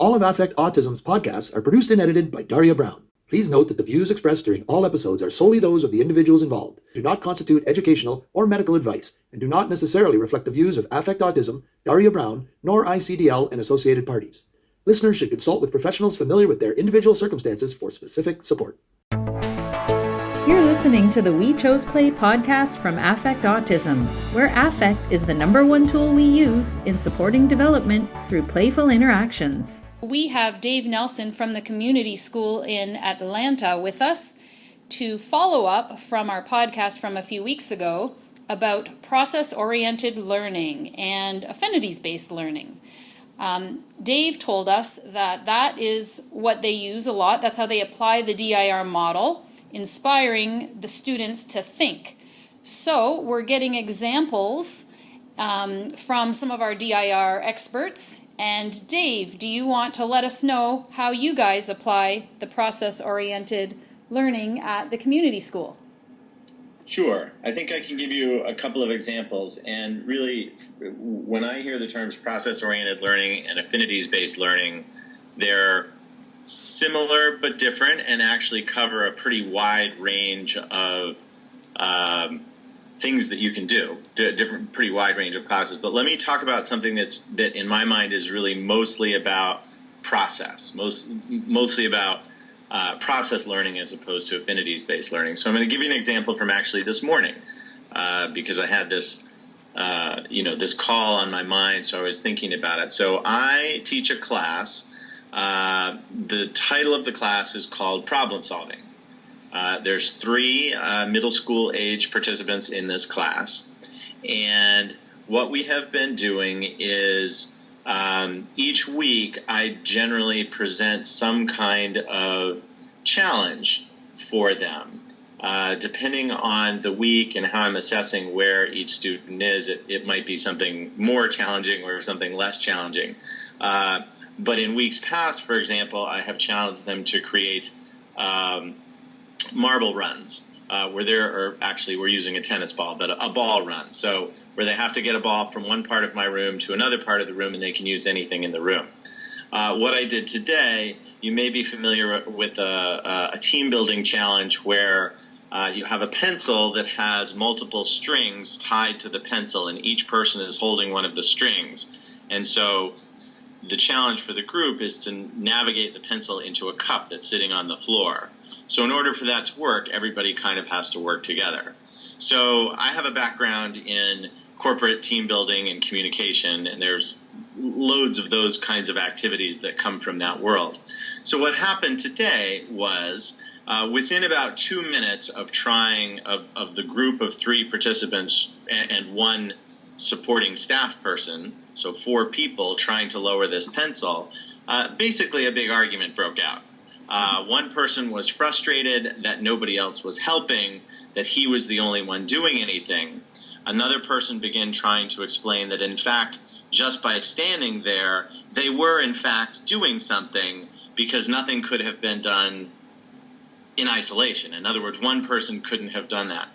All of Affect Autism's podcasts are produced and edited by Daria Brown. Please note that the views expressed during all episodes are solely those of the individuals involved, do not constitute educational or medical advice, and do not necessarily reflect the views of Affect Autism, Daria Brown, nor ICDL and associated parties. Listeners should consult with professionals familiar with their individual circumstances for specific support. You're listening to the We Chose Play podcast from Affect Autism, where affect is the #1 tool we use in supporting development through playful interactions. We have Dave Nelson from the community school in Atlanta with us to follow up from our podcast from a few weeks ago about process-oriented learning and affinities-based learning. Dave told us that is what they use a lot. That's how they apply the DIR model, inspiring the students to think. So we're getting examples from some of our DIR experts. And Dave, do you want to let us know how you guys apply the process-oriented learning at the community school? Sure. I think I can give you a couple of examples. And really, when I hear the terms process-oriented learning and affinities-based learning, they're similar but different and actually cover a pretty wide range of things that you can do, pretty wide range of classes. But let me talk about something that in my mind is really mostly about process, mostly about process learning as opposed to affinities-based learning. So I'm going to give you an example from actually this morning because I had this, this call on my mind, so I was thinking about it. So I teach a class. The title of the class is called Problem Solving. There's 3 middle school age participants in this class. And what we have been doing is each week I generally present some kind of challenge for them. Depending on the week and how I'm assessing where each student is, it might be something more challenging or something less challenging. But in weeks past, for example, I have challenged them to create marble runs, we're using a tennis ball, but a ball run. So where they have to get a ball from one part of my room to another part of the room, and they can use anything in the room. What I did today, you may be familiar with a team building challenge where you have a pencil that has multiple strings tied to the pencil, and each person is holding one of the strings. And so the challenge for the group is to navigate the pencil into a cup that's sitting on the floor. So in order for that to work, everybody kind of has to work together. So I have a background in corporate team building and communication, and there's loads of those kinds of activities that come from that world. So what happened today was within about 2 minutes of trying of the group of 3 participants and 1 supporting staff person, so 4 people trying to lower this pencil, basically a big argument broke out. One person was frustrated that nobody else was helping, that he was the only one doing anything. Another person began trying to explain that, in fact, just by standing there, they were, in fact, doing something because nothing could have been done in isolation. In other words, one person couldn't have done that.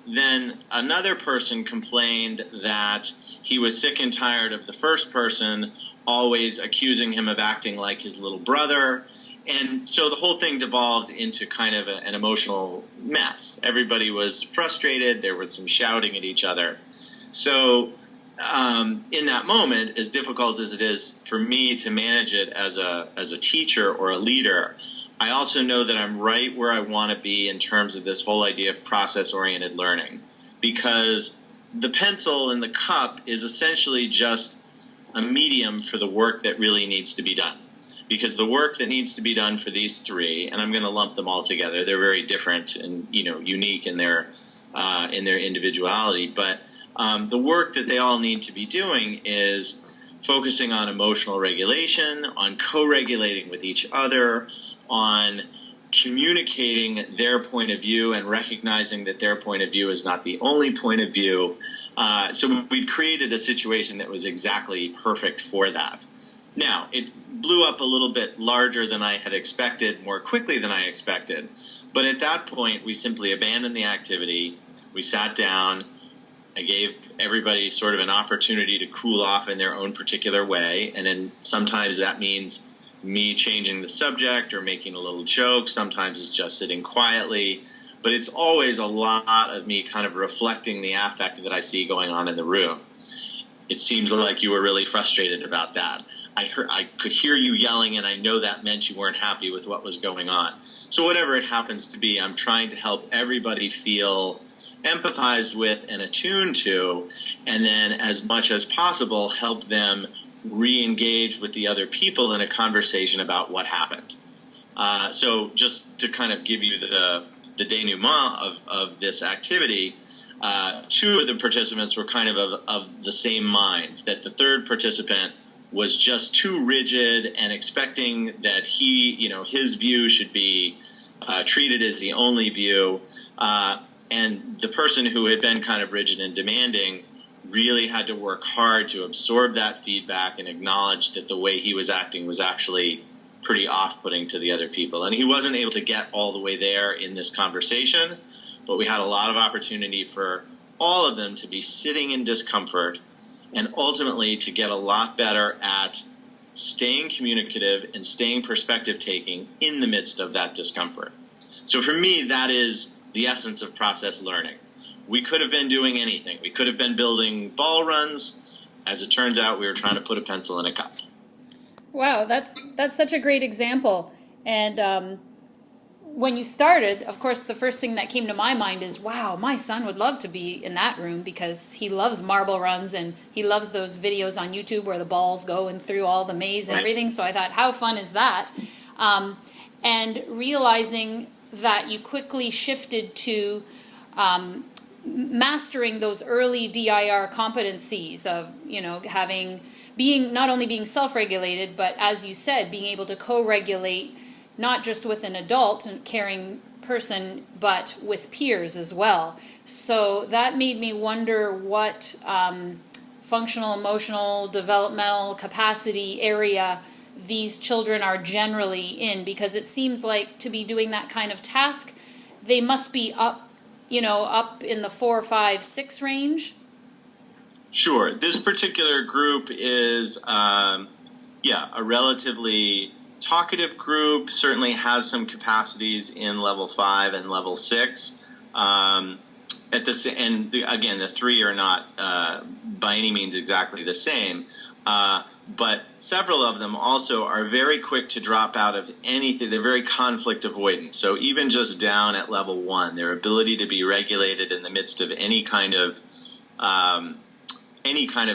Then another person complained that he was sick and tired of the first person always accusing him of acting like his little brother. And so the whole thing devolved into kind of an emotional mess. Everybody was frustrated. There was some shouting at each other. So in that moment, as difficult as it is for me to manage it as a teacher or a leader, I also know that I'm right where I want to be in terms of this whole idea of process-oriented learning, because the pencil and the cup is essentially just a medium for the work that really needs to be done. Because the work that needs to be done for these 3, and I'm going to lump them all together, they're very different and unique in their individuality, but the work that they all need to be doing is focusing on emotional regulation, on co-regulating with each other, on communicating their point of view and recognizing that their point of view is not the only point of view. So we created a situation that was exactly perfect for that. Now, it blew up a little bit larger than I had expected, more quickly than I expected. But at that point, we simply abandoned the activity. We sat down. I gave everybody sort of an opportunity to cool off in their own particular way. And then sometimes that means me changing the subject or making a little joke. Sometimes it's just sitting quietly. But it's always a lot of me kind of reflecting the affect that I see going on in the room. It seems like you were really frustrated about that. I could hear you yelling, and I know that meant you weren't happy with what was going on. So whatever it happens to be, I'm trying to help everybody feel empathized with and attuned to, and then as much as possible help them re-engage with the other people in a conversation about what happened. So just to kind of give you the denouement of this activity, two of the participants were kind of the same mind, that the third participant was just too rigid and expecting that his view should be treated as the only view. And the person who had been kind of rigid and demanding really had to work hard to absorb that feedback and acknowledge that the way he was acting was actually pretty off-putting to the other people. And he wasn't able to get all the way there in this conversation, but we had a lot of opportunity for all of them to be sitting in discomfort and ultimately to get a lot better at staying communicative and staying perspective-taking in the midst of that discomfort. So for me, that is the essence of process learning. We could have been doing anything. We could have been building ball runs. As it turns out, we were trying to put a pencil in a cup. Wow, that's such a great example. And when you started, of course, the first thing that came to my mind is, wow, my son would love to be in that room because he loves marble runs and he loves those videos on YouTube where the balls go and through all the maze and everything. So I thought, how fun is that? And realizing that you quickly shifted to mastering those early DIR competencies of, being not only being self-regulated, but as you said, being able to co-regulate not just with an adult and caring person, but with peers as well. So that made me wonder what functional, emotional, developmental capacity area these children are generally in, because it seems like to be doing that kind of task, they must be up in the 4, 5, 6 range. Sure. This particular group is, a relatively talkative group, certainly has some capacities in level 5 and level 6. And again, the three are not by any means exactly the same, but several of them also are very quick to drop out of anything. They're very conflict avoidant. So even just down at level 1, their ability to be regulated in the midst of any kind of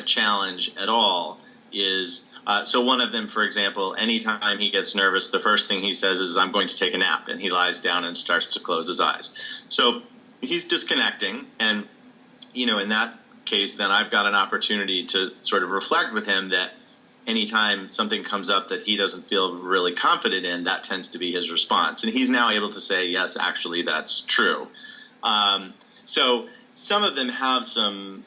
challenge at all is. So one of them, for example, anytime he gets nervous, the first thing he says is, "I'm going to take a nap," and he lies down and starts to close his eyes. So he's disconnecting, and in that case, then I've got an opportunity to sort of reflect with him that anytime something comes up that he doesn't feel really confident in, that tends to be his response. And he's now able to say, yes, actually, that's true. So some of them have some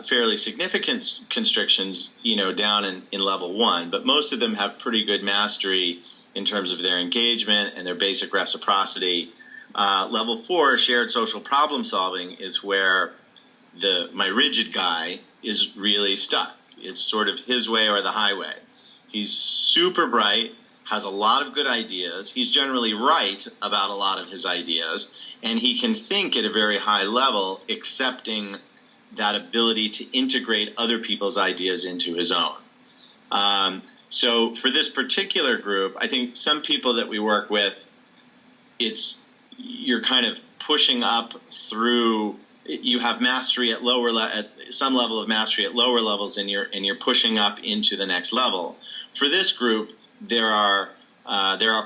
fairly significant constrictions, down in level 1, but most of them have pretty good mastery in terms of their engagement and their basic reciprocity. Level 4, shared social problem solving, is where my rigid guy is really stuck. It's sort of his way or the highway. He's super bright, has a lot of good ideas. He's generally right about a lot of his ideas, and he can think at a very high level, accepting that ability to integrate other people's ideas into his own. So for this particular group, I think some people that we work with, you're kind of pushing up through. You have mastery at at some level of mastery at lower levels, and you're pushing up into the next level. For this group, there are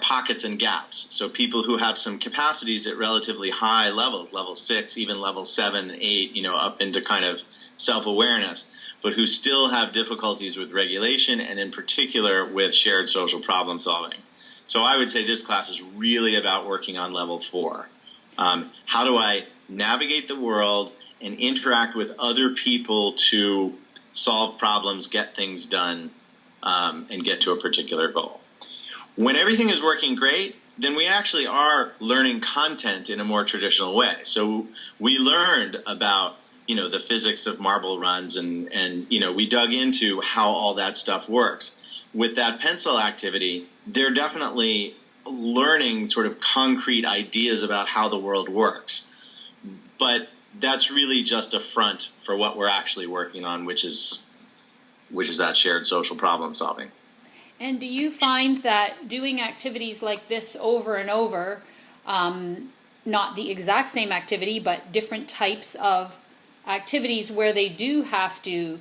pockets and gaps. So people who have some capacities at relatively high levels, level 6, even level 7, 8, up into kind of self-awareness, but who still have difficulties with regulation and in particular with shared social problem solving. So I would say this class is really about working on level 4. How do I navigate the world and interact with other people to solve problems, get things done, and get to a particular goal? When everything is working great, then we actually are learning content in a more traditional way. So we learned about the physics of marble runs, and we dug into how all that stuff works. With that pencil activity, they're definitely learning sort of concrete ideas about how the world works. But that's really just a front for what we're actually working on, which is that shared social problem solving. And do you find that doing activities like this over and over, not the exact same activity, but different types of activities where they do have to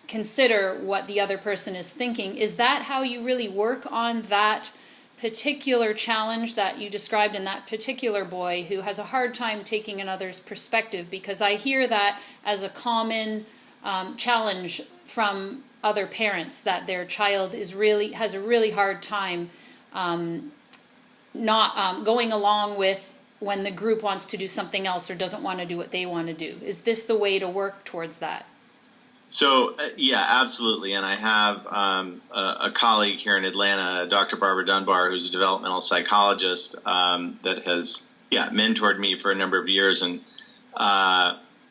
consider what the other person is thinking, is that how you really work on that particular challenge that you described in that particular boy who has a hard time taking another's perspective? Because I hear that as a common challenge from other parents, that their child has a really hard time not going along with when the group wants to do something else or doesn't want to do what they want to do. Is this the way to work towards that? So, yeah, absolutely. And I have a colleague here in Atlanta, Dr. Barbara Dunbar, who's a developmental psychologist that has, mentored me for a number of years. And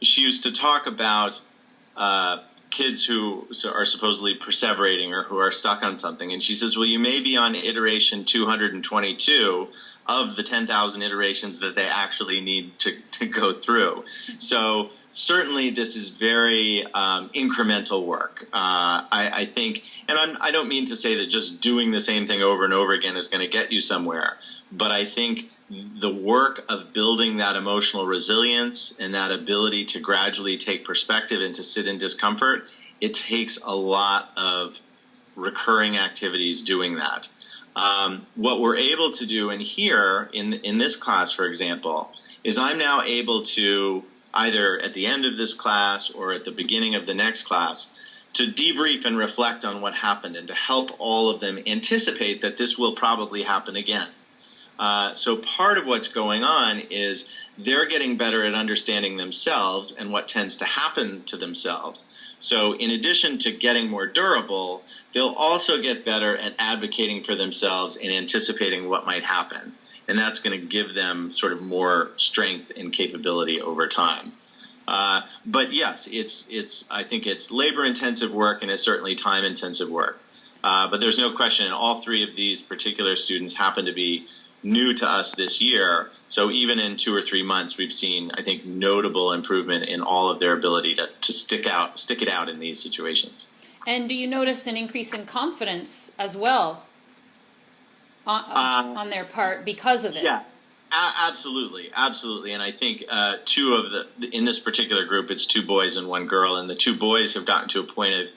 she used to talk about kids who are supposedly perseverating or who are stuck on something. And she says, well, you may be on iteration 222 of the 10,000 iterations that they actually need to go through. So certainly this is very incremental work. I think, and I don't mean to say that just doing the same thing over and over again is going to get you somewhere, but I think the work of building that emotional resilience and that ability to gradually take perspective and to sit in discomfort, it takes a lot of recurring activities doing that. What we're able to do in here, in this class, for example, is I'm now able to, either at the end of this class or at the beginning of the next class, to debrief and reflect on what happened and to help all of them anticipate that this will probably happen again. So part of what's going on is they're getting better at understanding themselves and what tends to happen to themselves. So in addition to getting more durable, they'll also get better at advocating for themselves and anticipating what might happen. And that's going to give them sort of more strength and capability over time. But yes, I think it's labor-intensive work and it's certainly time-intensive work. But there's no question, all three of these particular students happen to be new to us this year. So even in 2 or 3 months, we've seen, I think, notable improvement in all of their ability to stick it out in these situations. And do you notice an increase in confidence as well on their part because of it? Yeah, absolutely. And I think in this particular group, it's 2 boys and 1 girl, and the 2 boys have gotten to a point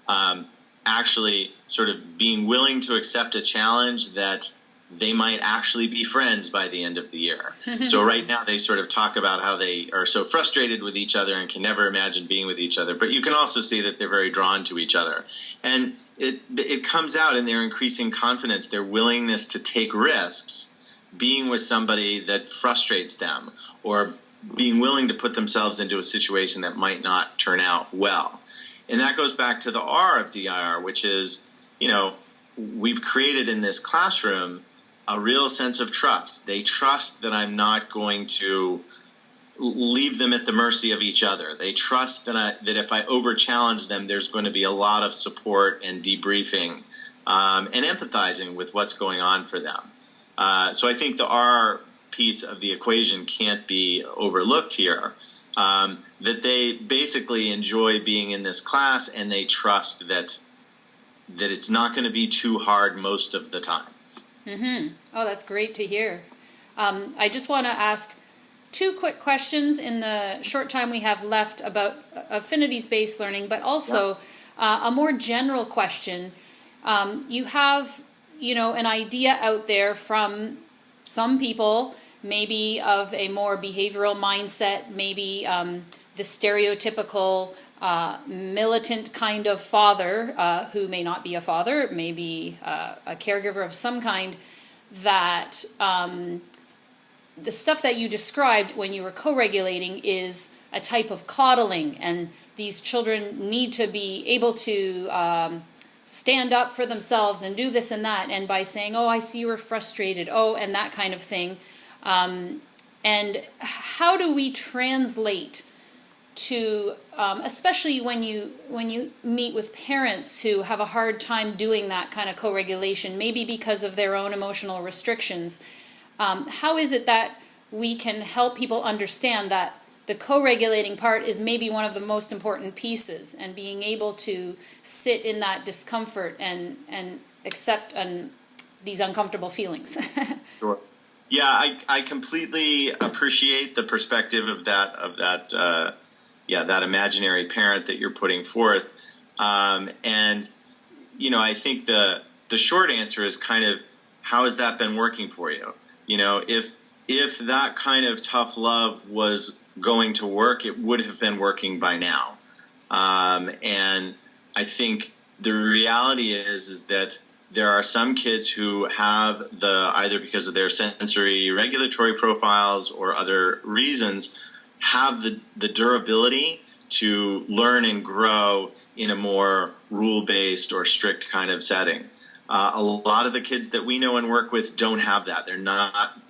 of actually sort of being willing to accept a challenge that they might actually be friends by the end of the year. So right now they sort of talk about how they are so frustrated with each other and can never imagine being with each other. But you can also see that they're very drawn to each other. And it comes out in their increasing confidence, their willingness to take risks, being with somebody that frustrates them, or being willing to put themselves into a situation that might not turn out well. And that goes back to the R of DIR, which is, we've created in this classroom a real sense of trust. They trust that I'm not going to leave them at the mercy of each other. They trust that if I over-challenge them, there's going to be a lot of support and debriefing and empathizing with what's going on for them. So I think the R piece of the equation can't be overlooked here, that they basically enjoy being in this class and they trust that it's not going to be too hard most of the time. Mm-hmm. Oh, that's great to hear. I just want to ask 2 quick questions in the short time we have left about affinities-based learning, but also a more general question. You have, an idea out there from some people, maybe of a more behavioral mindset, maybe the stereotypical militant kind of father who may not be a father, maybe a caregiver of some kind, that the stuff that you described when you were co-regulating is a type of coddling, and these children need to be able to stand up for themselves and do this and that, and by saying, oh, I see you were frustrated, and that kind of thing. And how do we translate to, especially when you meet with parents who have a hard time doing that kind of co-regulation, maybe because of their own emotional restrictions, how is it that we can help people understand that the co-regulating part is maybe one of the most important pieces, and being able to sit in that discomfort and accept these uncomfortable feelings? Sure. Yeah, I completely appreciate the perspective of that that imaginary parent that you're putting forth. And, I think the short answer is kind of, how has that been working for you? If that kind of tough love was going to work, it would have been working by now. And I think the reality is that there are some kids who have either because of their sensory regulatory profiles or other reasons, have the durability to learn and grow in a more rule-based or strict kind of setting. A lot of the kids that we know and work with don't have that.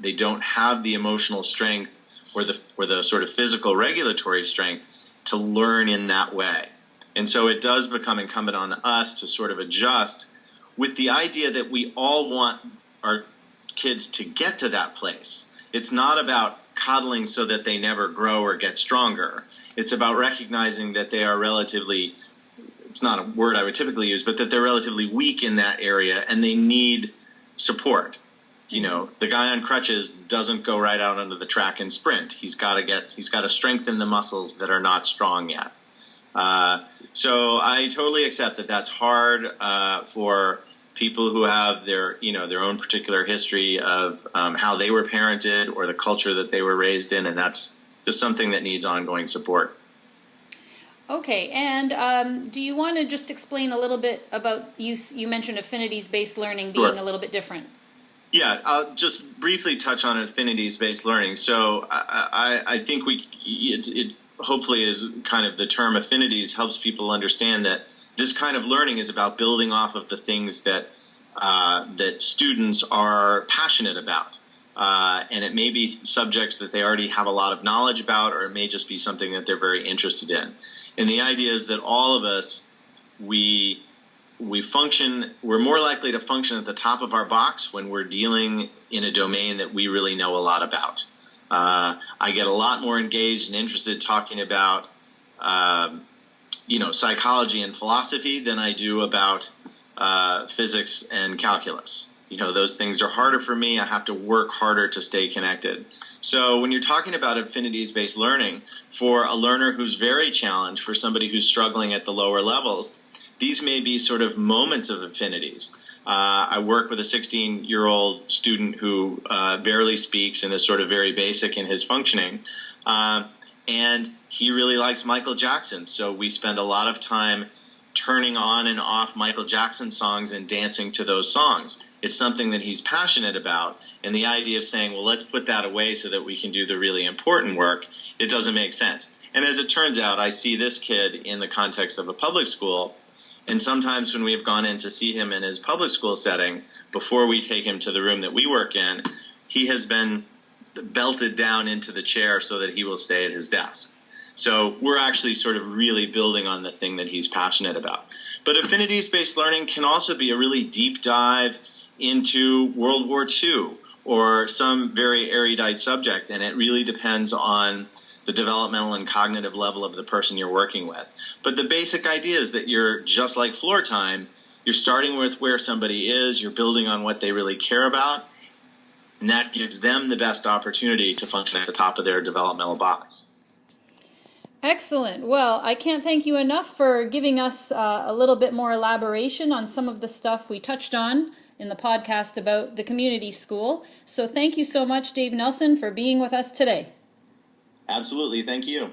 They don't have the emotional strength or the sort of physical regulatory strength to learn in that way. And so it does become incumbent on us to sort of adjust with the idea that we all want our kids to get to that place. It's not about coddling so that they never grow or get stronger. It's about recognizing that they are relatively, it's not a word I would typically use, but that they're relatively weak in that area and they need support. The guy on crutches doesn't go right out onto the track and sprint. He's got to strengthen the muscles that are not strong yet. So I totally accept that that's hard for people who have their own particular history of how they were parented or the culture that they were raised in, and that's just something that needs ongoing support. Okay, and do you want to just explain a little bit about, you mentioned affinities-based learning being Sure. a little bit different. Yeah, I'll just briefly touch on affinities-based learning. So I think it hopefully is kind of the term affinities helps people understand that this kind of learning is about building off of the things that students are passionate about. And it may be subjects that they already have a lot of knowledge about, or it may just be something that they're very interested in. And the idea is that all of us, we're more likely to function at the top of our box when we're dealing in a domain that we really know a lot about. I get a lot more engaged and interested talking about, psychology and philosophy than I do about physics and calculus. Those things are harder for me. I have to work harder to stay connected. So when you're talking about affinities-based learning, for a learner who's very challenged, for somebody who's struggling at the lower levels, these may be sort of moments of affinities. I work with a 16-year-old student who barely speaks and is sort of very basic in his functioning. And he really likes Michael Jackson. So we spend a lot of time turning on and off Michael Jackson songs and dancing to those songs. It's something that he's passionate about. And the idea of saying, well, let's put that away so that we can do the really important work, it doesn't make sense. And as it turns out, I see this kid in the context of a public school. And sometimes when we have gone in to see him in his public school setting, before we take him to the room that we work in, he has been belted down into the chair so that he will stay at his desk. So we're actually sort of really building on the thing that he's passionate about. But affinities-based learning can also be a really deep dive into World War II or some very erudite subject, and it really depends on the developmental and cognitive level of the person you're working with. But the basic idea is that you're just like floor time. You're starting with where somebody is, you're building on what they really care about, and that gives them the best opportunity to function at the top of their developmental box. Excellent. Well, I can't thank you enough for giving us a little bit more elaboration on some of the stuff we touched on in the podcast about the community school. So thank you so much, Dave Nelson, for being with us today. Absolutely. Thank you.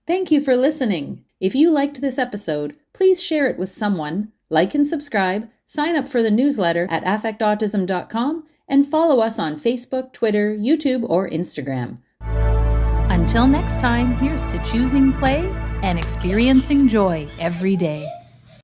Thank you for listening. If you liked this episode, please share it with someone, like and subscribe, sign up for the newsletter at affectautism.com, and follow us on Facebook, Twitter, YouTube, or Instagram. Until next time, here's to choosing play and experiencing joy every day.